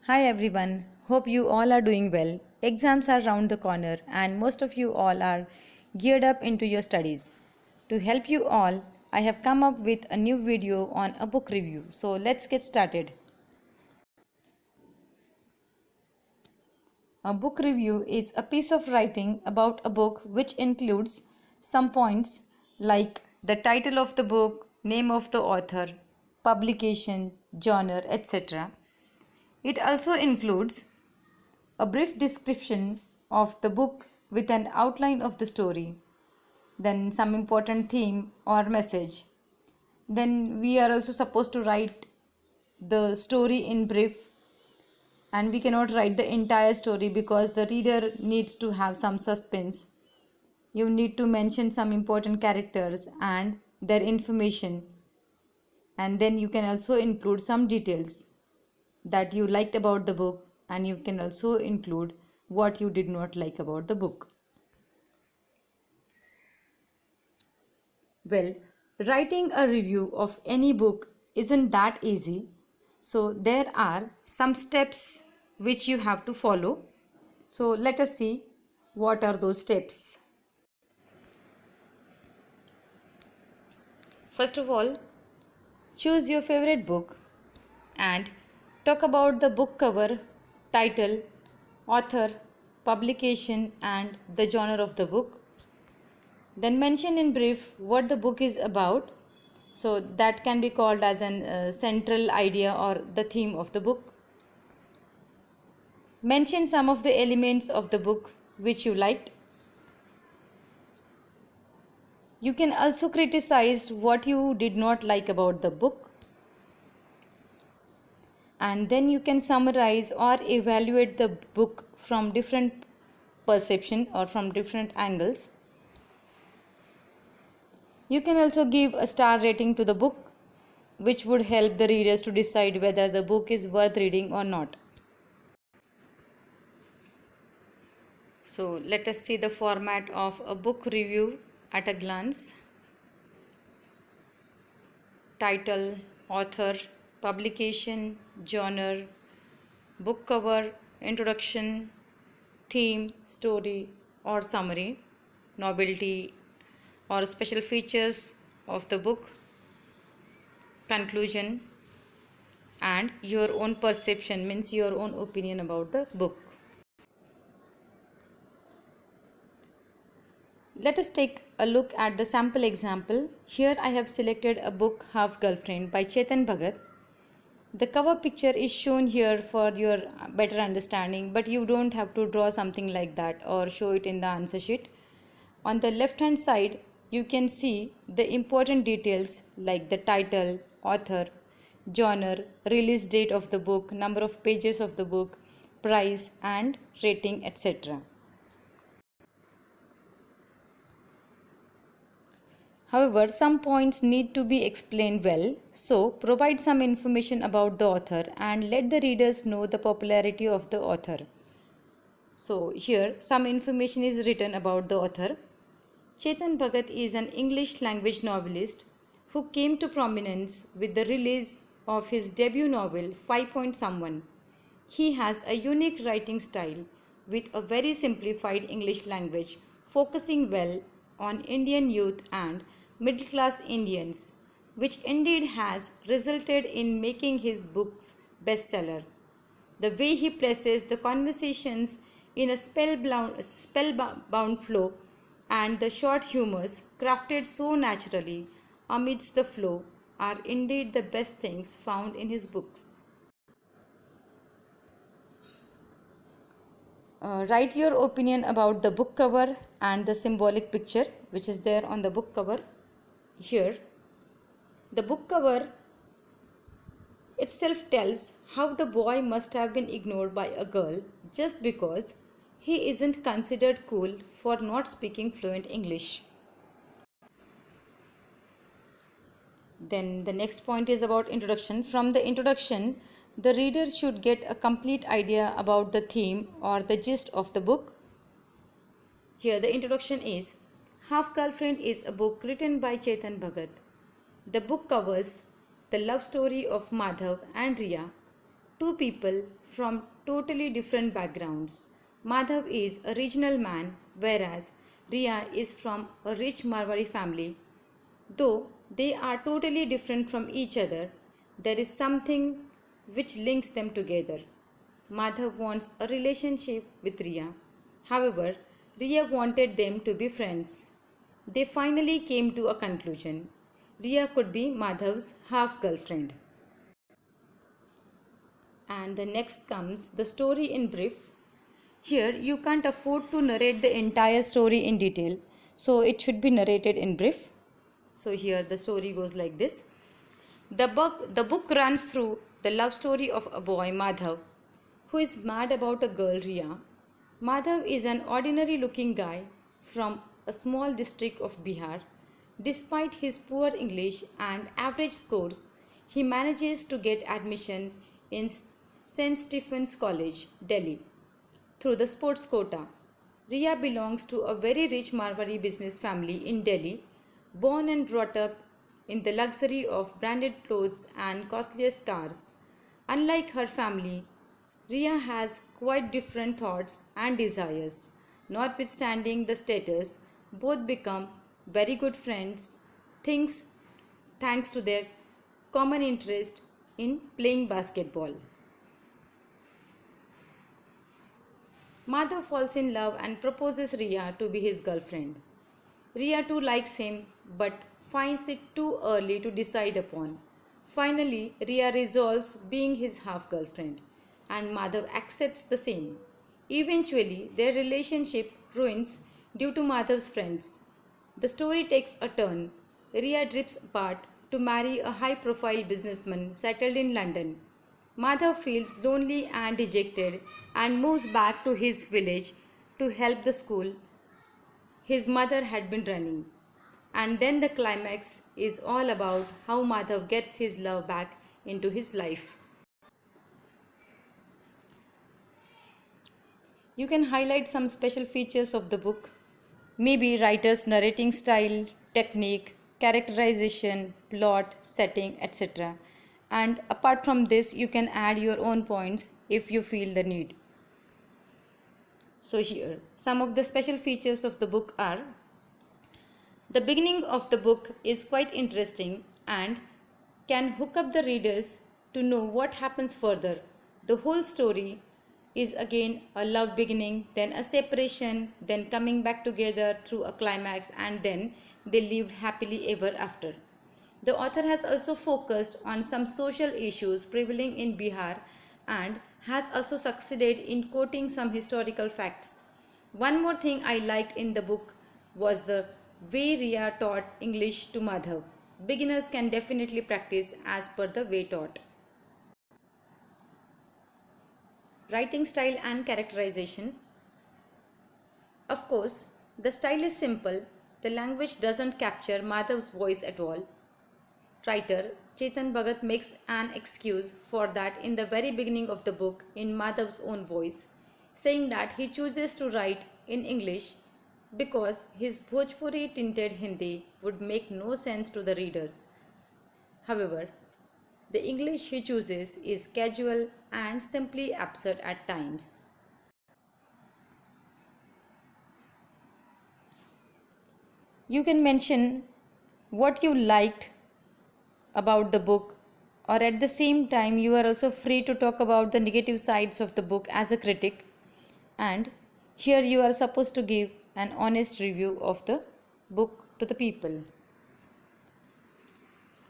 Hi everyone, hope you all are doing well. Exams are round the corner and most of you all are geared up into your studies. To help you all, I have come up with a new video on a book review. So let's get started. A book review is a piece of writing about a book which includes some points like the title of the book, name of the author, publication, genre, etc. It also includes a brief description of the book with an outline of the story, then some important theme or message. Then we are also supposed to write the story in brief, and we cannot write the entire story because the reader needs to have some suspense. You need to mention some important characters and their information, and then you can also include some details that you liked about the book, and you can also include what you did not like about the book. Well, writing a review of any book isn't that easy. So there are some steps which you have to follow. So let us see what are those steps. First of all, choose your favorite book and talk about the book cover, title, author, publication and the genre of the book. Then mention in brief what the book is about. So that can be called as an central idea or the theme of the book. Mention some of the elements of the book which you liked. You can also criticize what you did not like about the book. And then you can summarize or evaluate the book from different perception or from different angles. You can also give a star rating to the book, which would help the readers to decide whether the book is worth reading or not. So let us see the format of a book review at a glance. Title, author, publication, genre, book cover, introduction, theme, story or summary, novelty or special features of the book, conclusion, and your own perception, means your own opinion about the book. Let us take a look at the sample example. Here I have selected a book Half Girlfriend by Chetan Bhagat. The cover picture is shown here for your better understanding, but you don't have to draw something like that or show it in the answer sheet. On the left hand side, you can see the important details like the title, author, genre, release date of the book, number of pages of the book, price and rating, etc. However, some points need to be explained well, so provide some information about the author and let the readers know the popularity of the author. So here some information is written about the author. Chetan Bhagat is an English language novelist who came to prominence with the release of his debut novel 5 Point Someone. He has a unique writing style with a very simplified English language, focusing well on Indian youth and middle class Indians, which indeed has resulted in making his books bestseller. The way he places the conversations in a spellbound flow and the short humors crafted so naturally amidst the flow are indeed the best things found in his books. Write your opinion about the book cover and the symbolic picture which is there on the book cover. Here, the book cover itself tells how the boy must have been ignored by a girl just because he isn't considered cool for not speaking fluent English. Then the next point is about introduction. From the introduction, the reader should get a complete idea about the theme or the gist of the book. Here the introduction is Half Girlfriend is a book written by Chetan Bhagat. The book covers the love story of Madhav and Riya, two people from totally different backgrounds. Madhav is a regional man, whereas Riya is from a rich Marwari family. Though they are totally different from each other, there is something which links them together. Madhav wants a relationship with Riya. However, Riya wanted them to be friends. They finally came to a conclusion. Riya could be Madhav's half girlfriend. And the next comes the story in brief. Here you can't afford to narrate the entire story in detail, so it should be narrated in brief. So here the story goes like this. The book runs through the love story of a boy, Madhav, who is mad about a girl, Riya. Madhav is an ordinary looking guy from a small district of Bihar. Despite his poor English and average scores, he manages to get admission in St. Stephen's College, Delhi, through the sports quota. Riya belongs to a very rich Marwari business family in Delhi, born and brought up in the luxury of branded clothes and costliest cars. Unlike her family, Riya has quite different thoughts and desires. Notwithstanding the status, both become very good friends thanks to their common interest in playing basketball. Madhav falls in love and proposes Riya to be his girlfriend. Riya too likes him but finds it too early to decide upon. Finally, Riya resolves being his half girlfriend and Madhav accepts the same. Eventually, their relationship ruins due to Madhav's friends. The story takes a turn. Riya drifts apart to marry a high profile businessman settled in London. Madhav feels lonely and dejected and moves back to his village to help the school his mother had been running. And then the climax is all about how Madhav gets his love back into his life. You can highlight some special features of the book, maybe writer's narrating style, technique, characterization, plot, setting, etc. And apart from this, you can add your own points if you feel the need. So here, some of the special features of the book are: the beginning of the book is quite interesting and can hook up the readers to know what happens further. The whole story is again a love beginning, then a separation, then coming back together through a climax, and then they lived happily ever after. The author has also focused on some social issues prevailing in Bihar and has also succeeded in quoting some historical facts. One more thing I liked in the book was the way Riya taught English to Madhav. Beginners can definitely practice as per the way taught. Writing style and characterization. Of course, the style is simple. The language doesn't capture Madhav's voice at all. Writer Chetan Bhagat makes an excuse for that in the very beginning of the book in Madhav's own voice, saying that he chooses to write in English because his Bhojpuri tinted Hindi would make no sense to the readers. However, the English he chooses is casual and simply absurd at times. You can mention what you liked about the book, or at the same time you are also free to talk about the negative sides of the book as a critic, and here you are supposed to give an honest review of the book to the people.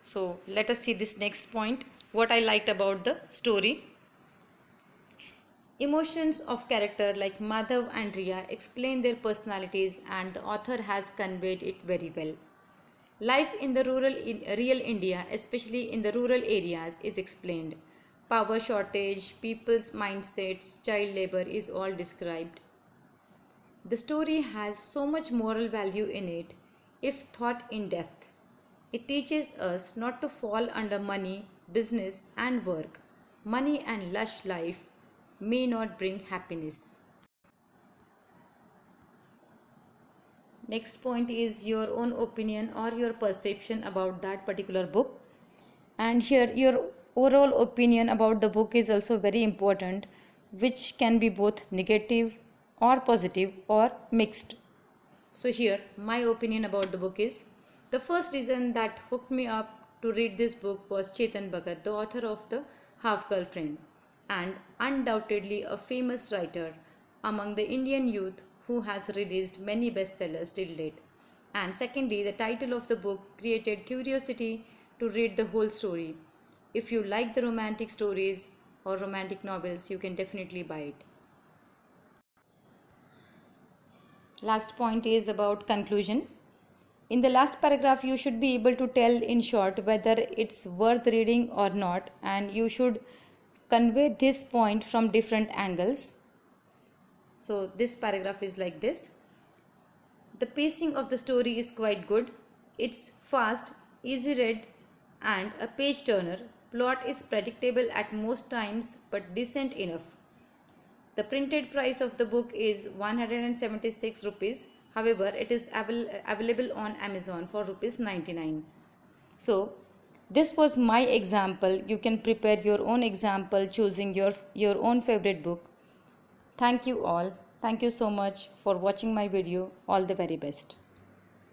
So let us see this next point, what I liked about the story. Emotions of character like Madhav and Riya explain their personalities and the author has conveyed it very well. Life in the real India, especially in the rural areas, is explained. Power shortage, people's mindsets, child labor is all described. The story has so much moral value in it if thought in depth. It teaches us not to fall under money, business, and work. Money and lush life may not bring happiness. Next point is your own opinion or your perception about that particular book. And here your overall opinion about the book is also very important, which can be both negative or positive or mixed. So here my opinion about the book is, the first reason that hooked me up to read this book was Chetan Bhagat, the author of The Half Girlfriend, and undoubtedly a famous writer among the Indian youth who has released many bestsellers till date. And secondly, the title of the book created curiosity to read the whole story. If you like the romantic stories or romantic novels, you can definitely buy it. Last point is about conclusion. In the last paragraph, you should be able to tell in short whether it's worth reading or not, and you should convey this point from different angles. So, this paragraph is like this. The pacing of the story is quite good. It's fast, easy read, and a page turner. Plot is predictable at most times but decent enough. The printed price of the book is 176 rupees. However, it is available on Amazon for rupees 99. So, this was my example. You can prepare your own example choosing your own favorite book. Thank you all. Thank you so much for watching my video. All the very best.